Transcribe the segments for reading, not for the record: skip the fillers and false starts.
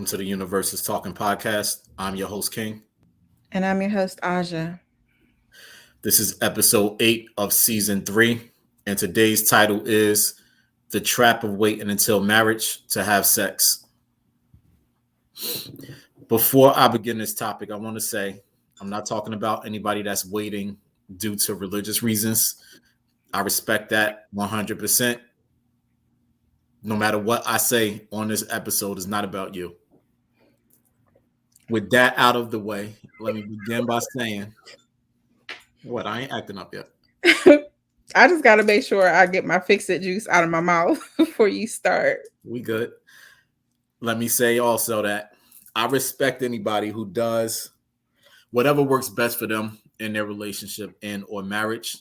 welcome to the Universe is Talking podcast. I'm your host, King. And I'm your host, Aja. This is episode 8 of season 3, and today's title is The Trap of Waiting Until Marriage to Have Sex. Before I begin this topic, I want to say I'm not talking about anybody that's waiting due to religious reasons. I respect that 100%. No matter what I say on this episode, is not about you. With that out of the way, let me begin by saying, what? I ain't acting up yet. I just got to make sure I get my fix-it juice out of my mouth before you start. We good. Let me say also that I respect anybody who does whatever works best for them in their relationship and or marriage.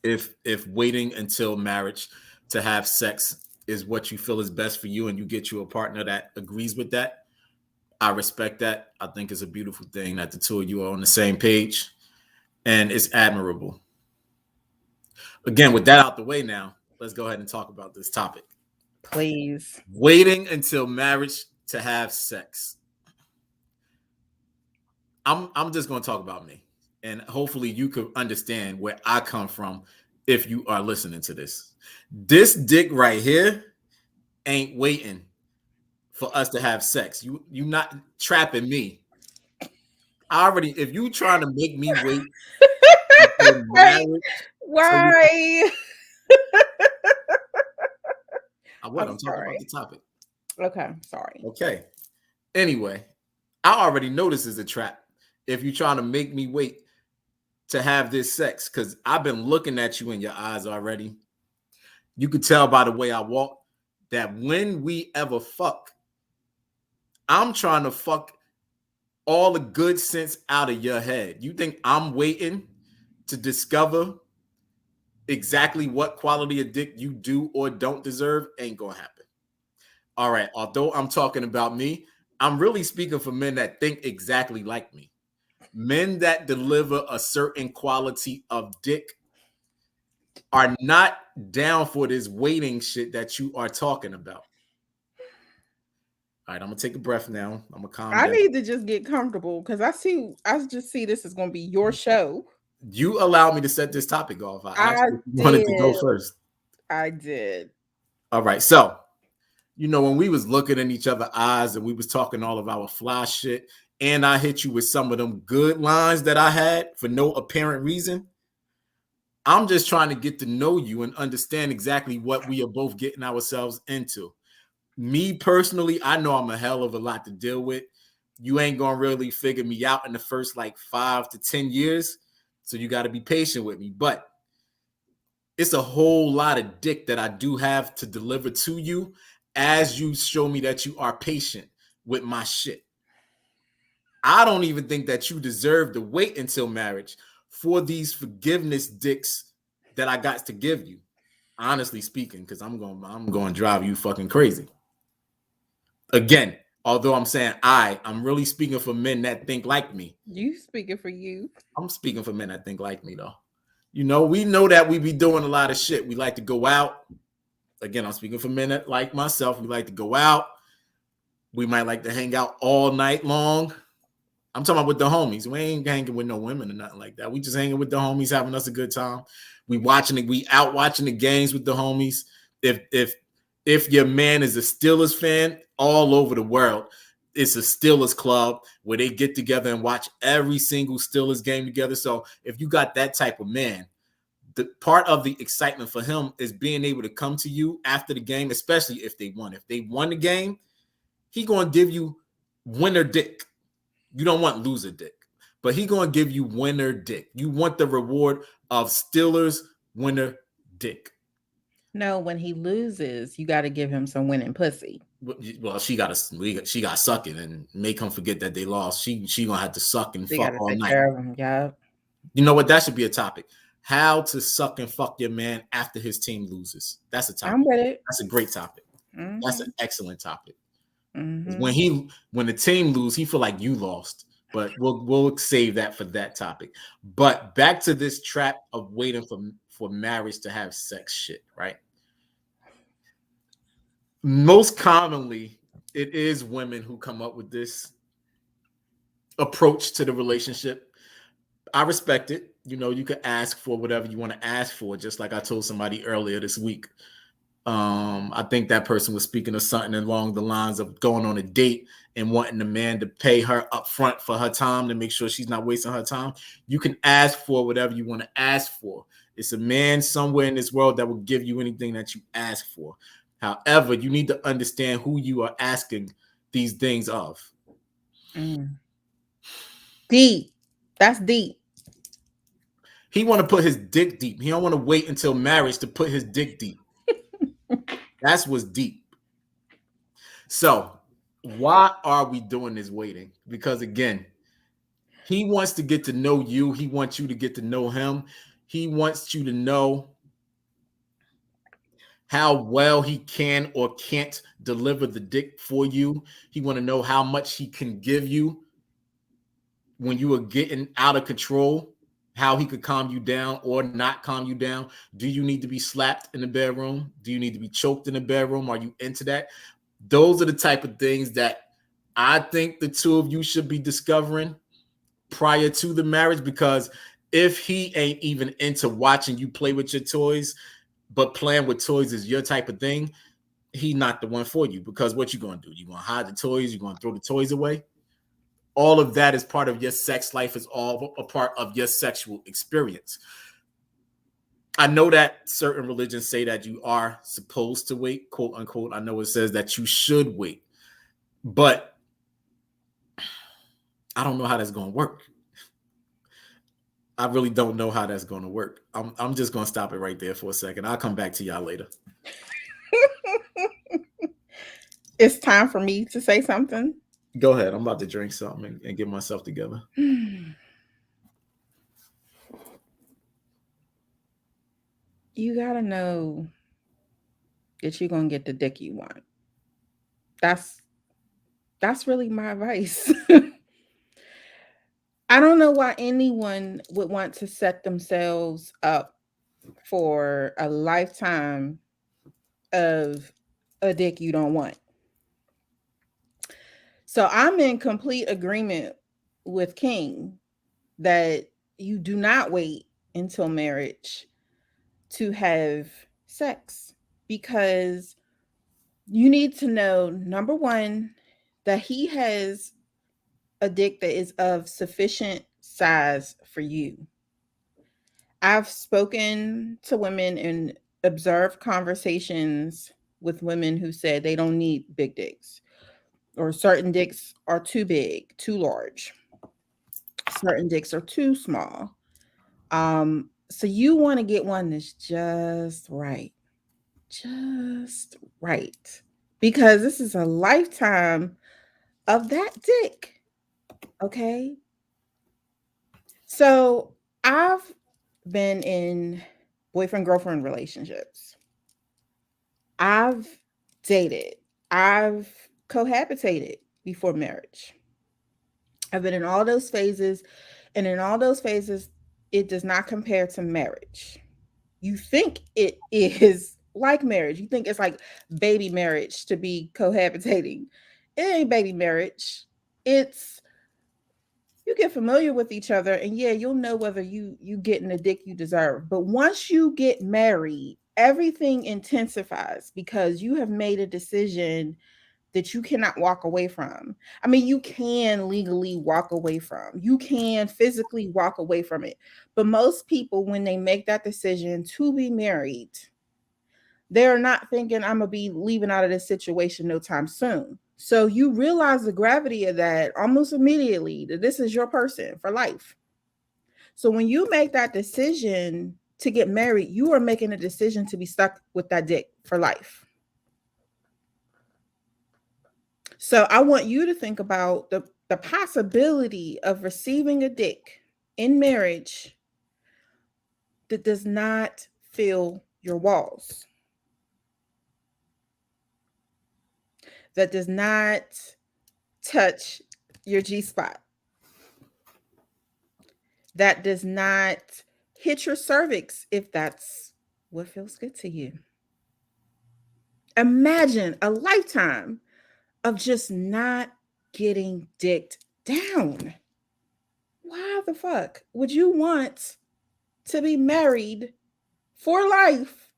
If waiting until marriage to have sex is what you feel is best for you and you get you a partner that agrees with that, I respect that. I think it's a beautiful thing that the two of you are on the same page, and it's admirable. Again, with that out the way now, let's go ahead and talk about this topic. Please. Waiting until marriage to have sex. I'm just going to talk about me, and hopefully you could understand where I come from if you are listening to this. This dick right here ain't waiting for us to have sex. You not trapping me. If you trying to make me wait until marriage, Why? I'm talking about the topic. Okay, sorry. Okay. Anyway, I already know this is a trap. If you're trying to make me wait to have this sex, because I've been looking at you in your eyes already. You could tell by the way I walk that when we ever fuck, I'm trying to fuck all the good sense out of your head. You think I'm waiting to discover exactly what quality of dick you do or don't deserve? Ain't gonna happen. All right, although I'm talking about me, I'm really speaking for men that think exactly like me. Men that deliver a certain quality of dick are not down for this waiting shit that you are talking about. All right, I'm gonna take a breath now. I'm gonna calm I down. need to just get comfortable because I just see this is going to be your show. You allowed me to set this topic off. I actually did. wanted to go first. I did. All right, so when we was looking in each other's eyes and we was talking all of our fly shit, and I hit you with some of them good lines that I had for no apparent reason. I'm just trying to get to know you and understand exactly what we are both getting ourselves into. Me personally, I know I'm a hell of a lot to deal with. You ain't gonna really figure me out in the first 5 to 10 years. So you got to be patient with me. But it's a whole lot of dick that I do have to deliver to you as you show me that you are patient with my shit. I don't even think that you deserve to wait until marriage for these forgiveness dicks that I got to give you. Honestly speaking, because I'm going to drive you fucking crazy. Again, although I'm saying I'm really speaking for men that think like me. You speaking for you. I'm speaking for men that think like me, though. We know that we be doing a lot of shit. We like to go out. Again, I'm speaking for men that like myself. We like to go out. We might like to hang out all night long. I'm talking about with the homies. We ain't hanging with no women or nothing like that. We just hanging with the homies, having us a good time. We out watching the games with the homies. If your man is a Steelers fan, all over the world, it's a Steelers club where they get together and watch every single Steelers game together. So if you got that type of man, the part of the excitement for him is being able to come to you after the game, especially if they won. If they won the game, he going to give you winner dick. You don't want loser dick, but he going to give you winner dick. You want the reward of Steelers winner dick. No, when he loses, you got to give him some winning pussy. Well, she got to suck it and make him forget that they lost. She gonna have to suck and fuck all night. Yeah. You know what? That should be a topic. How to suck and fuck your man after his team loses. That's a topic. I'm with it. That's a great topic. Mm-hmm. That's an excellent topic. Mm-hmm. When the team lose, he feel like you lost. But we'll save that for that topic. But back to this trap of waiting for marriage to have sex shit, right? Most commonly, it is women who come up with this approach to the relationship. I respect it. You know, you could ask for whatever you want to ask for, just like I told somebody earlier this week. I think that person was speaking of something along the lines of going on a date and wanting the man to pay her up front for her time to make sure she's not wasting her time. You can ask for whatever you want to ask for. It's a man somewhere in this world that will give you anything that you ask for. However, you need to understand who you are asking these things of. Mm. Deep. That's deep. He want to put his dick deep. He don't want to wait until marriage to put his dick deep. That's what's deep. So, why are we doing this waiting? Because again, he wants to get to know you. He wants you to get to know him. He wants you to know how well he can or can't deliver the dick for you. He want to know how much he can give you when you are getting out of control, how he could calm you down or not calm you down. Do you need to be slapped in the bedroom? Do you need to be choked in the bedroom? Are you into that? Those are the type of things that I think the two of you should be discovering prior to the marriage, because if he ain't even into watching you play with your toys, but playing with toys is your type of thing, he not the one for you. Because what you gonna do? You gonna hide the toys? You gonna throw the toys away? All of that is part of your sex life, is all a part of your sexual experience. I know that certain religions say that you are supposed to wait, quote unquote. I know it says that you should wait, but I don't know how that's going to work. I really don't know how that's going to work. I'm just going to stop it right there for a second. I'll come back to y'all later. It's time for me to say something. Go ahead. I'm about to drink something and get myself together. You gotta know that you're gonna get the dick you want. That's that's really my advice. I don't know why anyone would want to set themselves up for a lifetime of a dick you don't want. So I'm in complete agreement with King that you do not wait until marriage to have sex, because you need to know, number one, that he has a dick that is of sufficient size for you. I've spoken to women and observed conversations with women who said they don't need big dicks, or certain dicks are too big, too large, certain dicks are too small. So you want to get one that's just right, because this is a lifetime of that dick. Okay. So I've been in boyfriend girlfriend relationships. I've dated. I've cohabitated before marriage. I've been in all those phases, and in all those phases, it does not compare to marriage. You think it is like marriage. You think it's like baby marriage to be cohabitating. It ain't baby marriage. It's, you get familiar with each other, and yeah, you'll know whether you getting the dick you deserve. But once you get married, everything intensifies, because you have made a decision that you cannot walk away from. I mean, you can legally walk away from, you can physically walk away from it. But most people, when they make that decision to be married, they're not thinking, I'm going to be leaving out of this situation no time soon. So you realize the gravity of that almost immediately, that this is your person for life. So when you make that decision to get married, you are making a decision to be stuck with that dick for life. So I want you to think about the possibility of receiving a dick in marriage that does not fill your walls, that does not touch your G spot, that does not hit your cervix if that's what feels good to you. Imagine a lifetime of just not getting dicked down. Why the fuck would you want to be married for life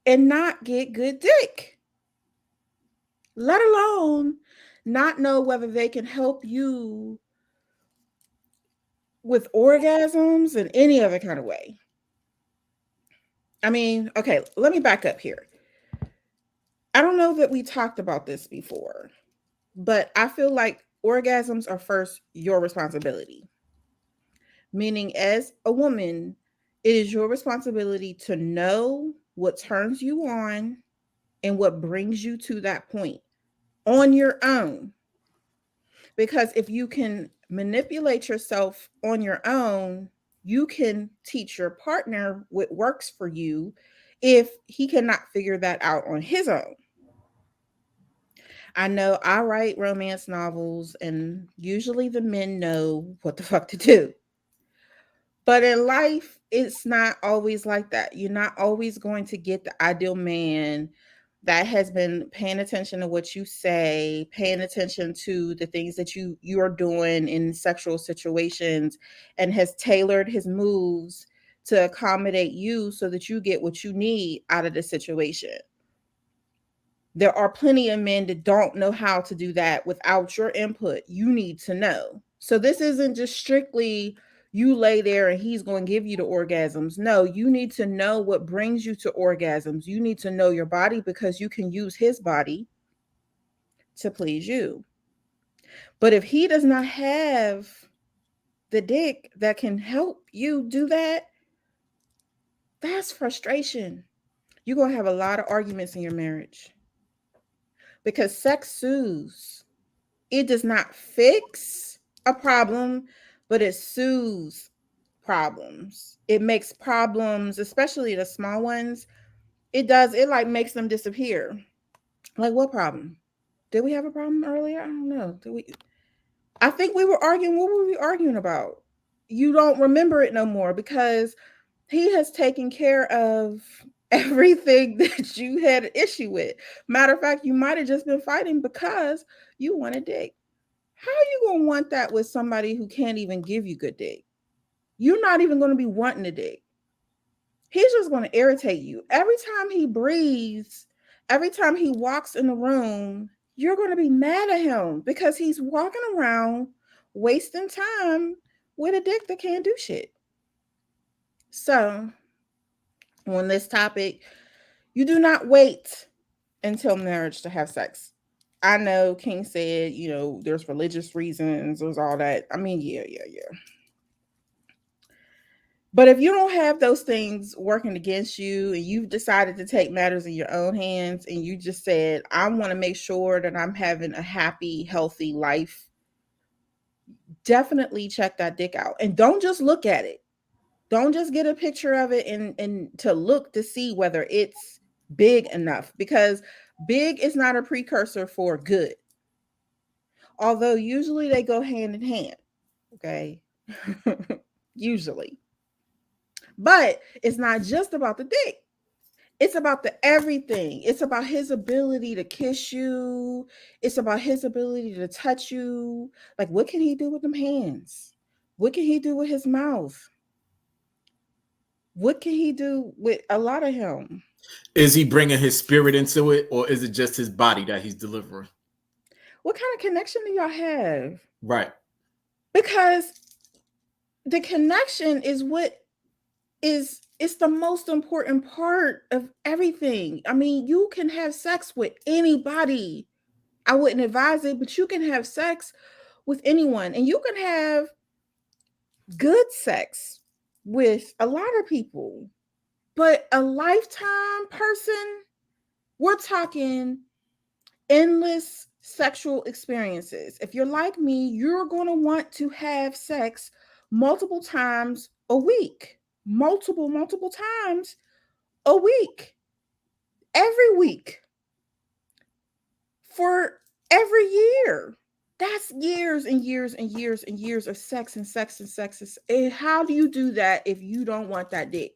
and not get good dick? Let alone not know whether they can help you with orgasms in any other kind of way. I mean, okay, let me back up here. I don't know that we talked about this before, but I feel like orgasms are first your responsibility. Meaning, as a woman, it is your responsibility to know what turns you on and what brings you to that point on your own. Because if you can manipulate yourself on your own, you can teach your partner what works for you if he cannot figure that out on his own. I know I write romance novels, and usually the men know what the fuck to do. But in life, it's not always like that. You're not always going to get the ideal man that has been paying attention to what you say, paying attention to the things that you are doing in sexual situations, and has tailored his moves to accommodate you so that you get what you need out of the situation. There are plenty of men that don't know how to do that without your input. You need to know. So this isn't just strictly you lay there and he's going to give you the orgasms. No, you need to know what brings you to orgasms. You need to know your body because you can use his body to please you. But if he does not have the dick that can help you do that, that's frustration. You're going to have a lot of arguments in your marriage because sex soothes. It does not fix a problem, but it soothes problems. It makes problems, especially the small ones, it like makes them disappear. Like what problem? Did we have a problem earlier? I don't know. Did we I think we were arguing. What were we arguing about? You don't remember it no more because he has taken care of everything that you had an issue with. Matter of fact, you might have just been fighting because you wanted dick. How are you gonna want that with somebody who can't even give you good dick? You're not even gonna be wanting the dick. He's just gonna irritate you. Every time he breathes, every time he walks in the room, you're gonna be mad at him because he's walking around wasting time with a dick that can't do shit. So, on this topic, you do not wait until marriage to have sex. I know King said, there's religious reasons, there's all that. I mean, yeah. But if you don't have those things working against you and you've decided to take matters in your own hands and you just said, I want to make sure that I'm having a happy, healthy life, definitely check that dick out. And don't just look at it. Don't just get a picture of it and to look to see whether it's big enough because big is not a precursor for good. Although usually they go hand in hand. Okay. Usually. But it's not just about the dick. It's about the everything. It's about his ability to kiss you. It's about his ability to touch you. Like, what can he do with them hands? What can he do with his mouth? What can he do with a lot of him? Is he bringing his spirit into it, or is it just his body that he's delivering? What kind of connection do y'all have? Right. Because the connection is what is it's the most important part of everything. I mean, you can have sex with anybody. I wouldn't advise it, but you can have sex with anyone and you can have good sex with a lot of people. But a lifetime person, we're talking endless sexual experiences. If you're like me, you're going to want to have sex multiple times a week. Multiple times a week. Every week. For every year. That's years and years and years and years of sex and sex and sex. And how do you do that if you don't want that dick?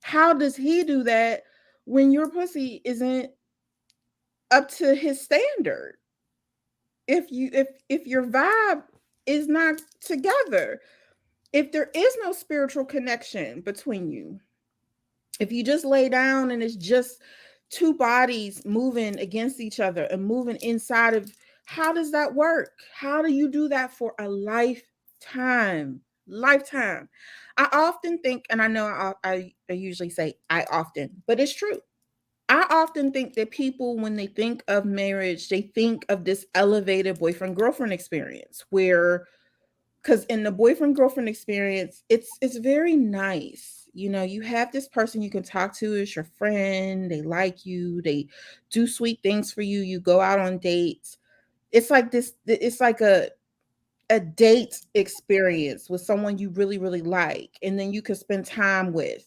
How does he do that when your pussy isn't up to his standard? if your vibe is not together, if there is no spiritual connection between you, if you just lay down and it's just two bodies moving against each other and moving inside of, how does that work? How do you do that for a lifetime? I often think, and I know I usually say I often, but it's true. I often think that people, when they think of marriage, they think of this elevated boyfriend girlfriend experience where, because in the boyfriend girlfriend experience, it's very nice. You know, you have this person you can talk to as your friend. They like you. They do sweet things for you. You go out on dates. It's like this. It's like a date experience with someone you really really like, and then you can spend time with.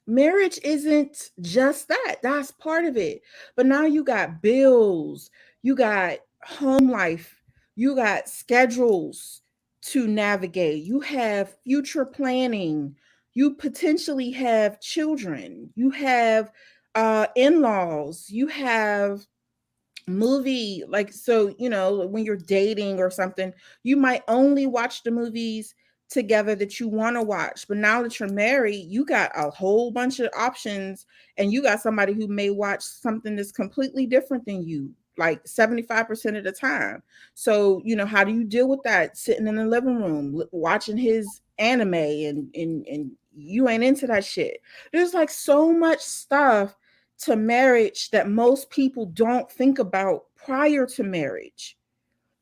Marriage isn't just that. That's part of it. But now you got bills, you got home life, you got schedules to navigate, you have future planning, you potentially have children, you have in-laws, you have movie, like, so you know, when you're dating or something, you might only watch the movies together that you want to watch, but now that you're married, you got a whole bunch of options, and you got somebody who may watch something that's completely different than you, like 75% of the time. So you know, how do you deal with that, sitting in the living room watching his anime, and you ain't into that shit? There's like so much stuff to marriage that most people don't think about prior to marriage.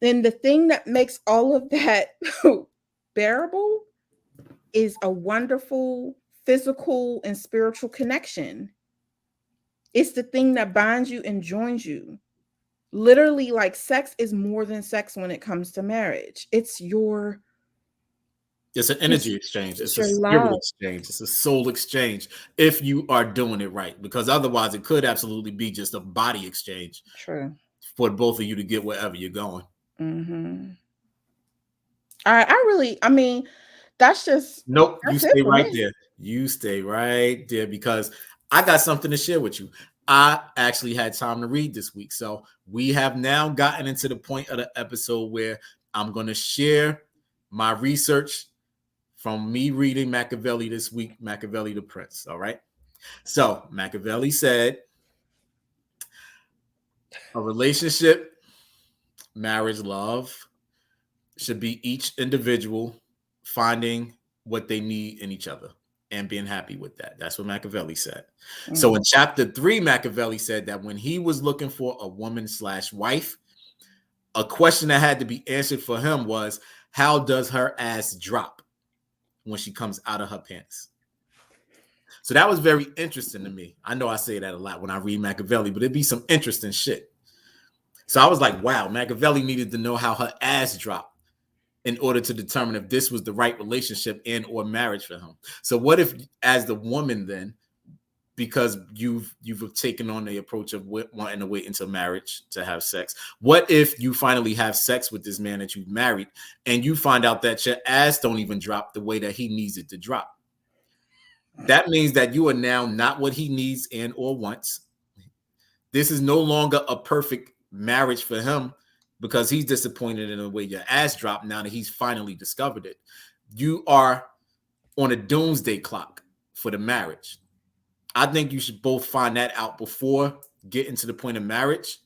Then the thing that makes all of that bearable is a wonderful physical and spiritual connection. It's the thing that binds you and joins you. Literally, like, sex is more than sex when it comes to marriage. It's an It's energy exchange. it's It's a your spirit love. exchange. It's a soul exchange if you are doing it right. Because otherwise, it could absolutely be just a body exchange True. for both of you to get wherever you're going. Mm-hmm. I mean, that's just Nope, you that's it stay for right me. there. You stay right there because I got something to share with you. I actually had time to read this week. So we have now gotten into the point of the episode where I'm going to share my research from me reading Machiavelli this week, Machiavelli the Prince. All right. So Machiavelli said a relationship, marriage, love should be each individual finding what they need in each other and being happy with that. That's what Machiavelli said. So Mm. in chapter 3, Machiavelli said that when he was looking for a woman/wife, a question that had to be answered for him was, how does her ass drop when she comes out of her pants? So that was very interesting to me. I know I say that a lot when I read Machiavelli, but it'd be some interesting shit. So I was like, wow, Machiavelli needed to know how her ass dropped in order to determine if this was the right relationship and or marriage for him. So what if, as the woman, then, because you've taken on the approach of wanting to wait until marriage to have sex, what if you finally have sex with this man that you've married and you find out that your ass don't even drop the way that he needs it to drop? That means that you are now not what he needs and or wants. This is no longer a perfect marriage for him because he's disappointed in the way your ass dropped now that he's finally discovered it. You are on a doomsday clock for the marriage. I think you should both find that out before getting to the point of marriage.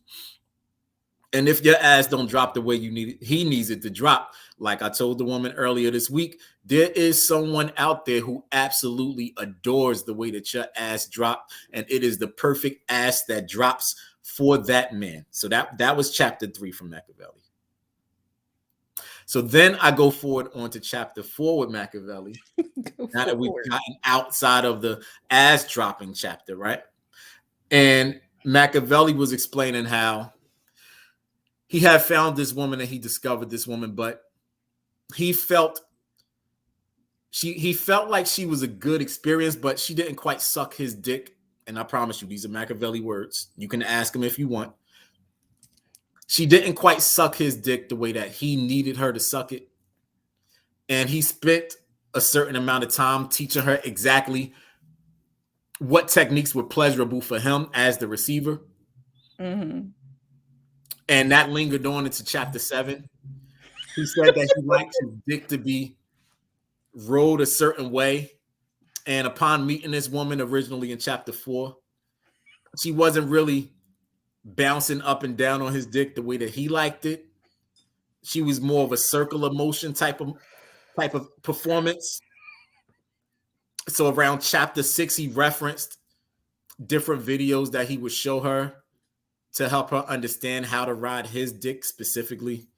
And if your ass don't drop the way you need it, he needs it to drop. Like I told the woman earlier this week, there is someone out there who absolutely adores the way that your ass drop, and it is the perfect ass that drops for that man. So that was chapter 3 from Machiavelli. So then I go forward on to chapter 4 with Machiavelli. Go Now that we've forward. gotten outside of the ass dropping chapter, right? And Machiavelli was explaining how he had found this woman and he discovered this woman, but he felt he felt like she was a good experience, but she didn't quite suck his dick. And I promise you, these are Machiavelli words. You can ask him if you want. She didn't quite suck his dick the way that he needed her to suck it. And he spent a certain amount of time teaching her exactly what techniques were pleasurable for him as the receiver. Mm-hmm. And that lingered on into chapter 7. He said that he liked his dick to be rolled a certain way. And upon meeting this woman originally in chapter 4, she wasn't really bouncing up and down on his dick the way that he liked it. She was more of a circular motion type of performance. So around chapter 6, he referenced different videos that he would show her to help her understand how to ride his dick specifically.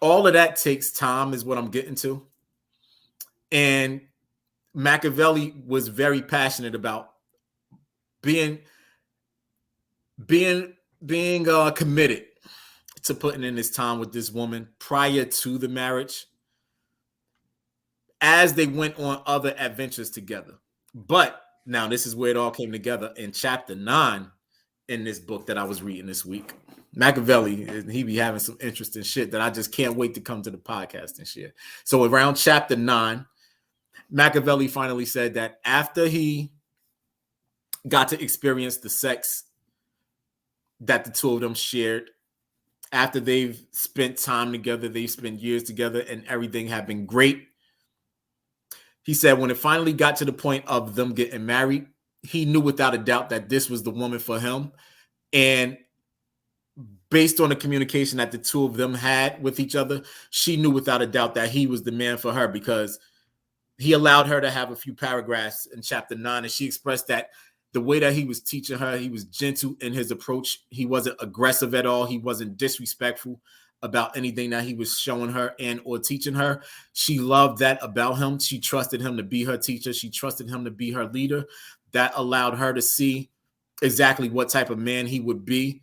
All of that takes time, is what I'm getting to. And Machiavelli was very passionate about being being being committed to putting in his time with this woman prior to the marriage, as they went on other adventures together. But now this is where it all came together in chapter 9 in this book that I was reading this week. Machiavelli, he be having some interesting shit that I just can't wait to come to the podcast and share. So around chapter 9, Machiavelli finally said that after he got to experience the sex that the two of them shared, after they've spent time together, they've spent years together, and everything had been great. He said when it finally got to the point of them getting married, he knew without a doubt that this was the woman for him. And based on the communication that the two of them had with each other, she knew without a doubt that he was the man for her, because he allowed her to have a few paragraphs in chapter 9, and she expressed that the way that he was teaching her, he was gentle in his approach. He wasn't aggressive at all. He wasn't disrespectful about anything that he was showing her and or teaching her. She loved that about him. She trusted him to be her teacher. She trusted him to be her leader. That allowed her to see exactly what type of man he would be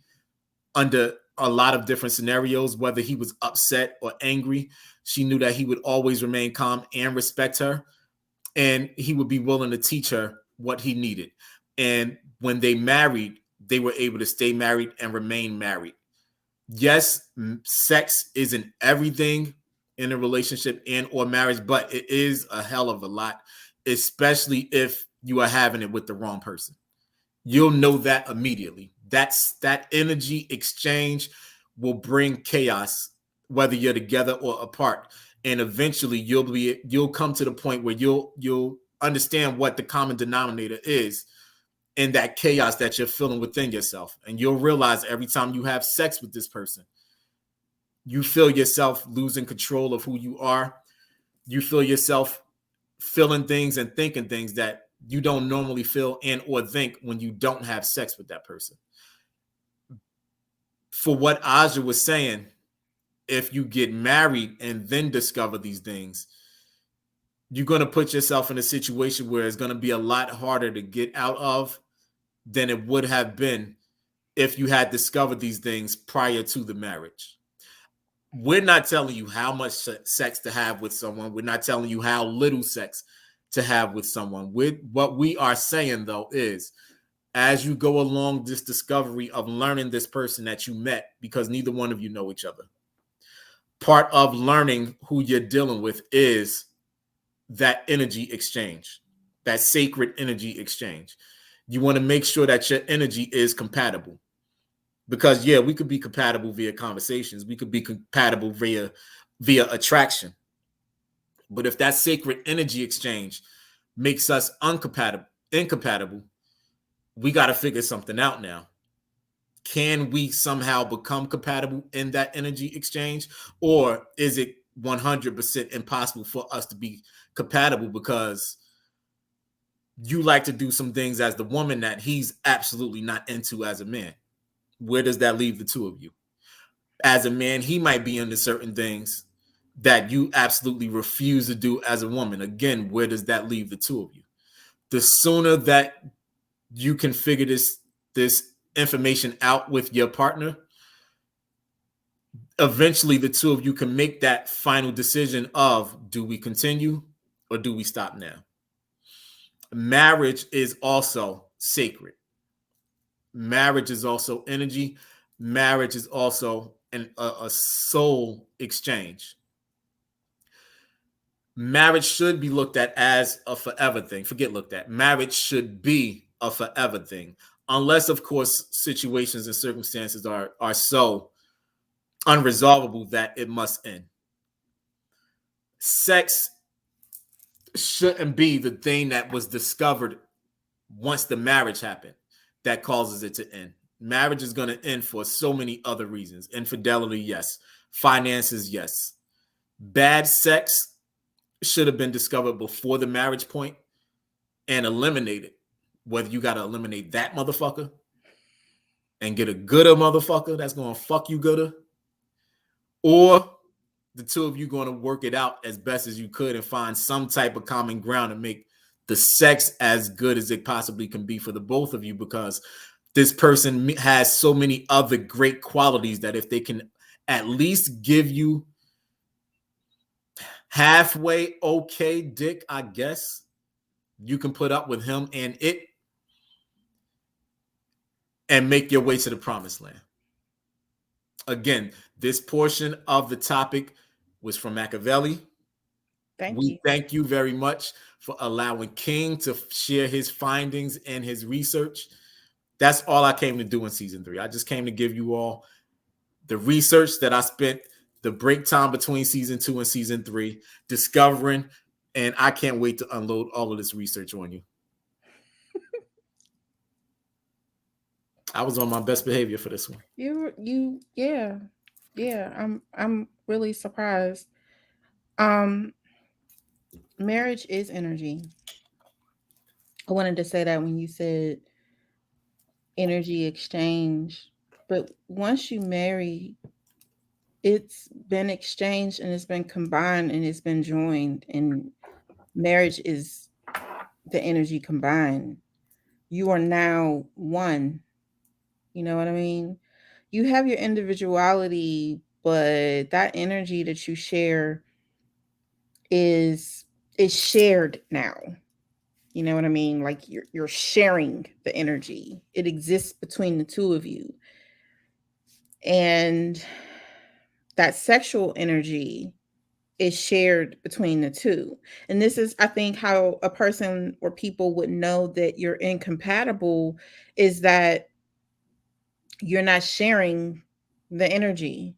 under a lot of different scenarios, whether he was upset or angry. She knew that he would always remain calm and respect her, and he would be willing to teach her what he needed. And when they married, they were able to stay married and remain married. Yes, sex isn't everything in a relationship and or marriage, but it is a hell of a lot, especially if you are having it with the wrong person. You'll know that immediately. That energy exchange will bring chaos, whether you're together or apart. And eventually you'll come to the point where you'll understand what the common denominator is in that chaos that you're feeling within yourself. And you'll realize every time you have sex with this person, you feel yourself losing control of who you are. You feel yourself feeling things and thinking things that you don't normally feel and or think when you don't have sex with that person. For what Aja was saying, if you get married and then discover these things, you're going to put yourself in a situation where it's going to be a lot harder to get out of than it would have been if you had discovered these things prior to the marriage. We're not telling you how much sex to have with someone. We're not telling you how little sex to have with someone. What we are saying, though, is as you go along this discovery of learning this person that you met, because neither one of you know each other, part of learning who you're dealing with is that energy exchange, that sacred energy exchange. You want to make sure that your energy is compatible. Because yeah, we could be compatible via conversations. We could be compatible via attraction. But if that sacred energy exchange makes us incompatible, we got to figure something out now. Can we somehow become compatible in that energy exchange? Or is it 100% impossible for us to be compatible because you like to do some things as the woman that he's absolutely not into as a man? Where does that leave the two of you? As a man, he might be into certain things that you absolutely refuse to do as a woman. Again, where does that leave the two of you? The sooner that you can figure this information out with your partner, eventually the two of you can make that final decision of, do we continue or do we stop now? Marriage is also sacred. Marriage is also energy. Marriage is also a soul exchange. Marriage should be looked at as a forever thing. Forget looked at. Marriage should be a forever thing. unless of course situations and circumstances are so unresolvable that it must end. Sex shouldn't be the thing that was discovered once the marriage happened that causes it to end. Marriage is going to end for so many other reasons. Infidelity, yes. Finances, yes. Bad sex should have been discovered before the marriage point and eliminated. Whether you got to eliminate that motherfucker and get a gooder motherfucker that's going to fuck you gooder, or the two of you going to work it out as best as you could and find some type of common ground to make the sex as good as it possibly can be for the both of you, because this person has so many other great qualities that if they can at least give you halfway okay dick, I guess you can put up with him and it and make your way to the promised land. Again, this portion of the topic was from Machiavelli. Thank We you. thank you very much for allowing King to share his findings and his research. That's all I came to do in season 3. I just came to give you all the research that I spent the break time between season 2 and season 3 discovering, and I can't wait to unload all of this research on you. I was on my best behavior for this one. Yeah. Yeah, I'm really surprised. Um Marriage is energy. I wanted to say that when you said energy exchange, but once you marry, it's been exchanged and it's been combined and it's been joined, and marriage is the energy combined. You are now one. You know what I mean? You have your individuality, but that energy that you share is is shared now. You know what I mean? Like you're sharing the energy. It exists between the two of you. And that sexual energy is shared between the two. And this is, I think, how a person or people would know that you're incompatible, is that you're not sharing the energy.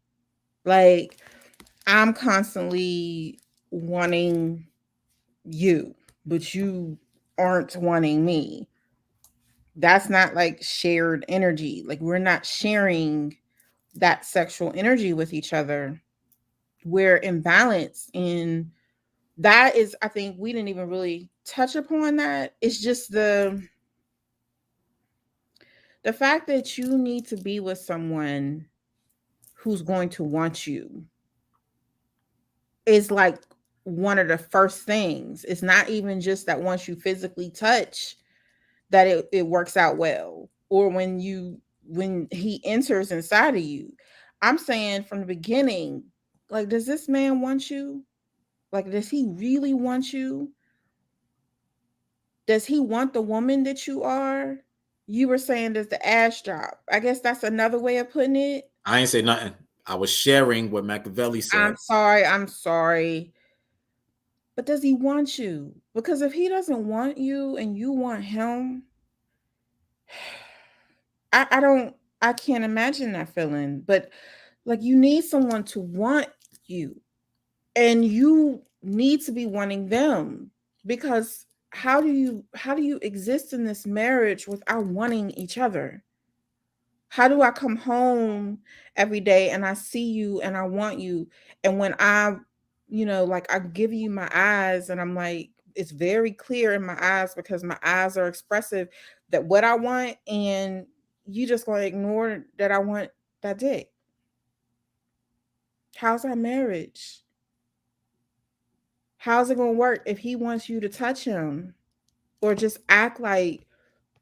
Like, I'm constantly wanting you, but you aren't wanting me. That's not like shared energy. Like, we're not sharing that sexual energy with each other. We're imbalanced. And that is, I think we didn't even really touch upon that. It's just the fact that you need to be with someone who's going to want you is like one of the first things. It's not even just that once you physically touch that it works out well, or when he enters inside of you. I'm saying from the beginning, like, does this man want you? Like, does he really want you? Does he want the woman that you are? You were saying, does the ass drop? I guess that's another way of putting it. I ain't say nothing. I was sharing what Machiavelli said. I'm sorry. But does he want you? Because if he doesn't want you and you want him, I don't, I can't imagine that feeling. But like, you need someone to want you, and you need to be wanting them, because how do you exist in this marriage without wanting each other? How do I come home every day and I see you and I want you, and when like, I give you my eyes and I'm like, it's very clear in my eyes because my eyes are expressive that what I want, and you just gonna ignore that I want that dick? How's our marriage? How's it gonna work if he wants you to touch him or just act like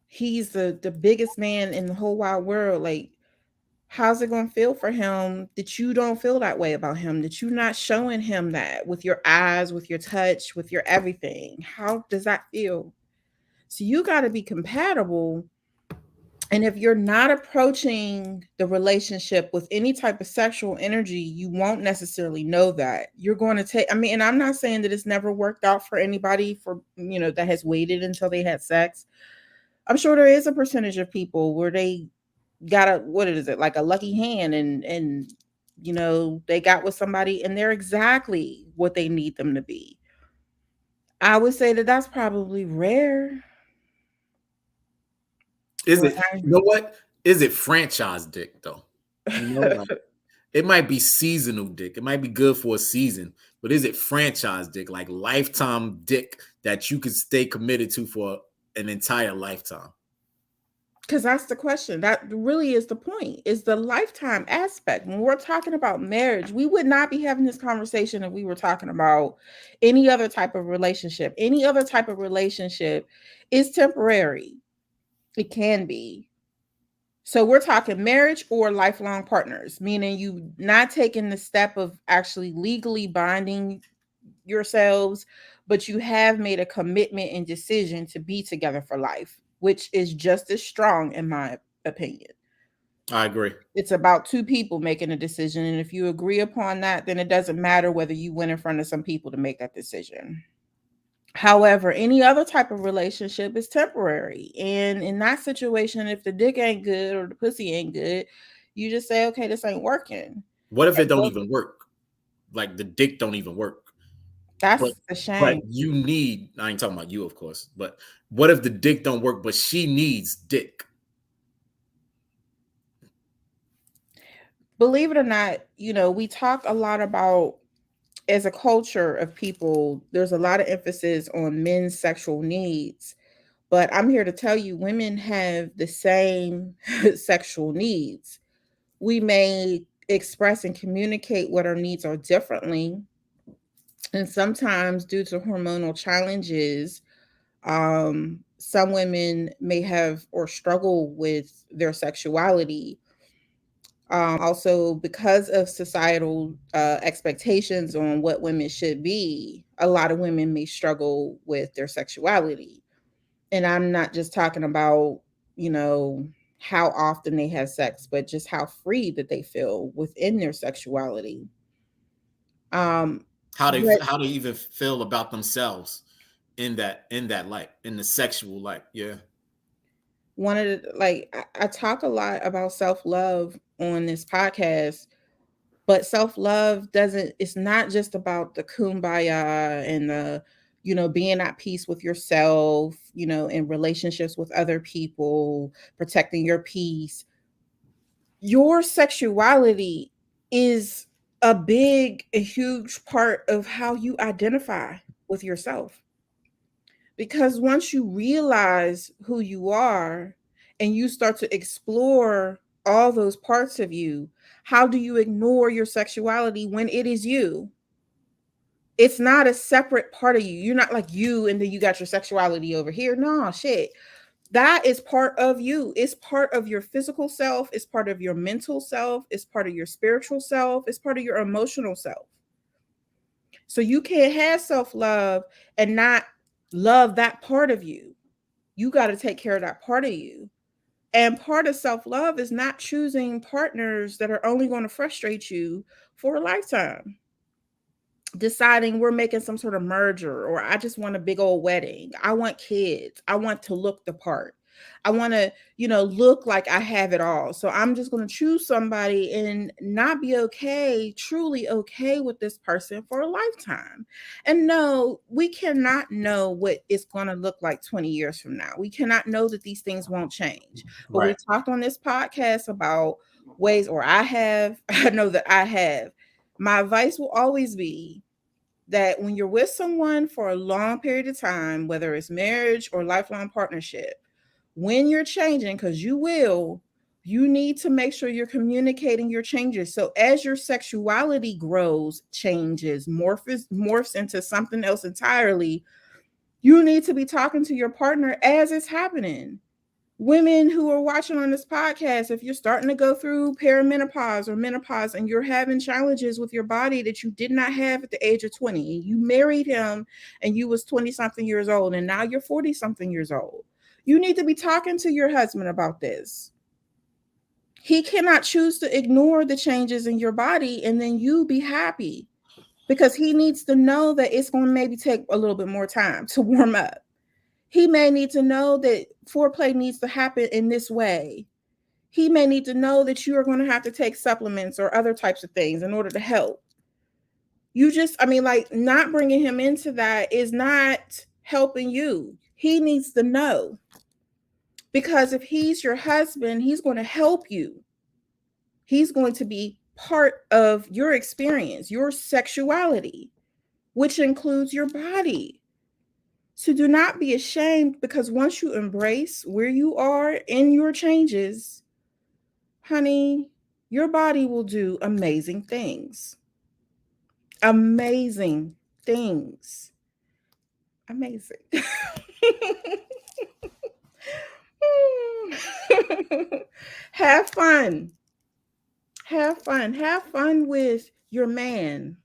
he's the biggest man in the whole wide world? Like, how's it gonna feel for him that you don't feel that way about him, that you're not showing him that with your eyes, with your touch, with your everything? How does that feel? So you got to be compatible. And if you're not approaching the relationship with any type of sexual energy, you won't necessarily know that. You're going to take, I mean, and I'm not saying that it's never worked out for anybody that has waited until they had sex. I'm sure there is a percentage of people where they got a, what is it, like a lucky hand, and they got with somebody and they're exactly what they need them to be. I would say that that's probably rare. Is Like it, you know what? Is it franchise dick though? You know, like it might be seasonal dick. It might be good for a season, but is it franchise dick, like lifetime dick that you could stay committed to for an entire lifetime? because that's the question. That really is the point. Is the lifetime aspect. When we're talking about marriage, we would not be having this conversation if we were talking about any other type of relationship. Any other type of relationship is temporary. It can be. So we're talking marriage or lifelong partners, meaning you not taking the step of actually legally binding yourselves, but you have made a commitment and decision to be together for life, which is just as strong in my opinion. I agree. It's about two people making a decision, and if you agree upon that, then it doesn't matter whether you went in front of some people to make that decision. However, any other type of relationship is temporary. And in that situation, if the dick ain't good or the pussy ain't good, you just say, okay, this ain't working. What if it And don't even work? Like the dick don't even work, but that's a but shame. you need. I ain't talking about you, of course. But what if the dick don't work, but she needs dick? Believe it or not, we talk a lot about, as a culture of people, there's a lot of emphasis on men's sexual needs. But I'm here to tell you, women have the same sexual needs. We may express and communicate what our needs are differently. And sometimes, due to hormonal challenges, some women may have or struggle with their sexuality. Also, because of societal expectations on what women should be, a lot of women may struggle with their sexuality. And I'm not just talking about, you know, how often they have sex, but just how free that they feel within their sexuality. Um, but How they even feel about themselves in that light, in the sexual light. Yeah. one of the, like, I talk a lot about self love on this podcast, but self love doesn't, it's not just about the kumbaya and the, being at peace with yourself, in relationships with other people, protecting your peace. Your sexuality is a huge part of how you identify with yourself. Because once you realize who you are and you start to explore all those parts of you, how do you ignore your sexuality when it is you? It's not a separate part of you. You're not like you and then you got your sexuality over here. No, shit. That is part of you. It's part of your physical self, it's part of your mental self, it's part of your spiritual self, it's part of your emotional self. So you can't have self-love and not love that part of you. You got to take care of that part of you. And part of self-love is not choosing partners that are only going to frustrate you for a lifetime. Deciding we're making some sort of merger, or I just want a big old wedding. I want kids. I want to look the part. I want to, look like I have it all. So I'm just going to choose somebody and not be okay, truly okay with this person for a lifetime. And no, we cannot know what it's going to look like 20 years from now. We cannot know that these things won't change. But we Right. talked on this podcast about ways, or I have, I know that I have. My advice will always be that when you're with someone for a long period of time, whether it's marriage or lifelong partnership, when you're changing, because you will, you need to make sure you're communicating your changes. So as your sexuality grows, changes, morphs into something else entirely, you need to be talking to your partner as it's happening. Women who are watching on this podcast, if you're starting to go through perimenopause or menopause and you're having challenges with your body that you did not have at the age of 20, and you married him and you was 20 something years old and now you're 40 something years old, you need to be talking to your husband about this. He cannot choose to ignore the changes in your body and then you be happy, because he needs to know that it's going to maybe take a little bit more time to warm up. He may need to know that foreplay needs to happen in this way. He may need to know that you are going to have to take supplements or other types of things in order to help. You just, I mean, like, not bringing him into that is not helping you. He needs to know, because if he's your husband, he's going to help you. He's going to be part of your experience, your sexuality, which includes your body. So do not be ashamed, because once you embrace where you are in your changes, honey, your body will do amazing things. Amazing things. Amazing. Have fun. Have fun. Have fun with your man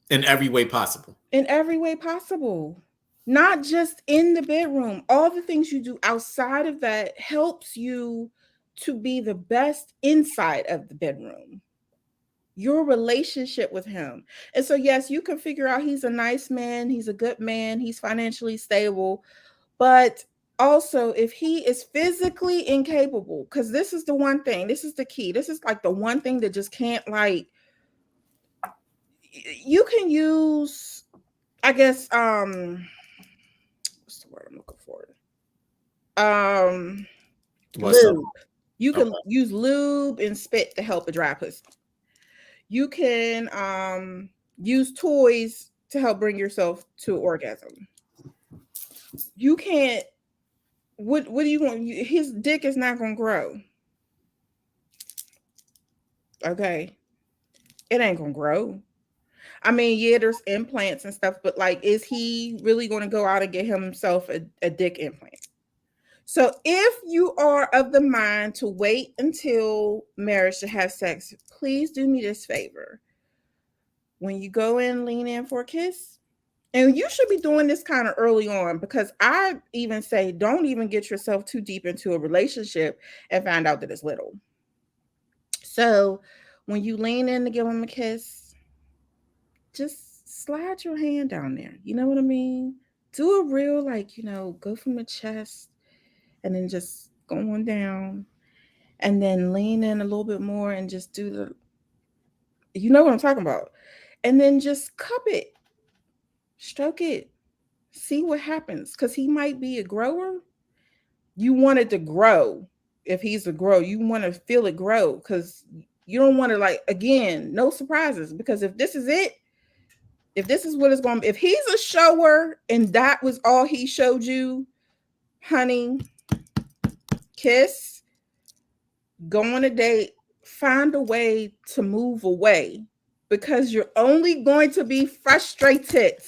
in every way possible. in every way possible. Not just in the bedroom. All the things you do outside of that helps you to be the best inside of the bedroom. Your relationship with him. And so, yes, you can figure out he's a nice man, he's a good man, he's financially stable, but also if he is physically incapable, because this is the one thing, this is the key, this is like the one thing that just can't, like, you can use, I guess, what's the word I'm looking for? What's up? Lube. You can use lube and spit to help a dry pussy. You can use toys to help bring yourself to orgasm. You can't. What are you going? His dick is not going to grow. Okay, it ain't going to grow. I mean, yeah, there's implants and stuff, but like, is he really going to go out and get himself a dick implant? So if you are of the mind to wait until marriage to have sex, please do me this favor. When you go in, lean in for a kiss. And you should be doing this kind of early on, because I even say don't even get yourself too deep into a relationship and find out that it's little. So when you lean in to give him a kiss, just slide your hand down there. You know what I mean? Do a real, like, go from the chest and then just go on down, and then lean in a little bit more and just do you know what I'm talking about. And then just cup it, stroke it, see what happens. Because he might be a grower. You want it to grow. If he's a grower, you want to feel it grow, because you don't want to, like, again, no surprises. Because if this is it, if this is what it's going to be, if he's a shower and that was all he showed you, honey, kiss, go on a date, find a way to move away, because you're only going to be frustrated,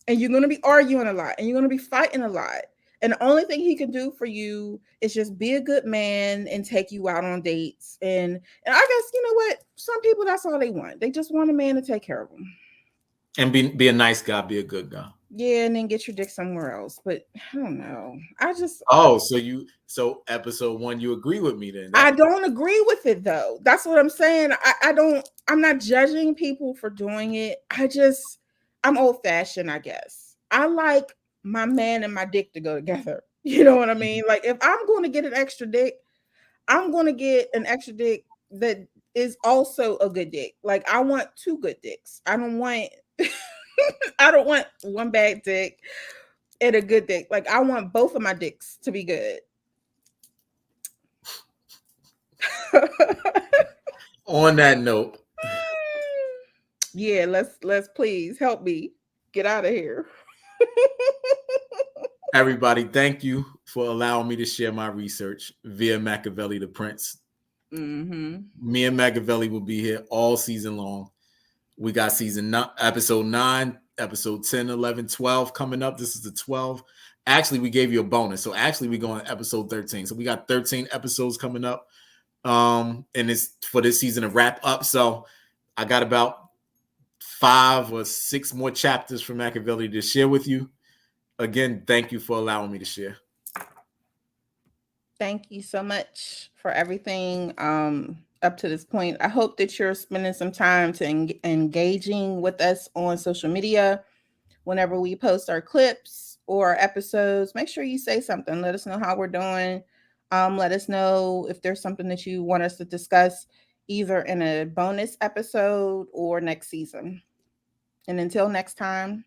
and you're going to be arguing a lot, and you're going to be fighting a lot. And the only thing he can do for you is just be a good man and take you out on dates. And I guess, you know what? Some people, that's all they want. They just want a man to take care of them. And be a nice guy, be a good guy. Yeah, and then get your dick somewhere else. But I don't know. So episode 1, you agree with me then? I don't agree with it, though. That's what I'm saying. I'm not judging people for doing it. I'm old fashioned, I guess. I like my man and my dick to go together. You know what I mean? Like, if I'm going to get an extra dick, I'm going to get an extra dick that is also a good dick. Like, I want 2 good dicks. I don't want I don't want one bad dick and a good dick. Like, I want both of my dicks to be good. On that note, yeah, let's please help me get out of here. everybody, thank you for allowing me to share my research via Machiavelli the Prince. Mm-hmm. Me and Machiavelli will be here all season long. We got episode 9, episode 10, 11, 12 coming up. This is the 12. Actually, we gave you a bonus. So actually, we're going to episode 13. So we got 13 episodes coming up. And it's for this season to wrap up. So I got about 5 or 6 more chapters from Machiavelli to share with you. Again, thank you for allowing me to share. Thank you so much for everything up to this point. I hope that you're spending some time to engaging with us on social media whenever we post our clips or episodes, make sure you say something. Let us know how we're doing. Let us know if there's something that you want us to discuss either in a bonus episode or next season. And until next time,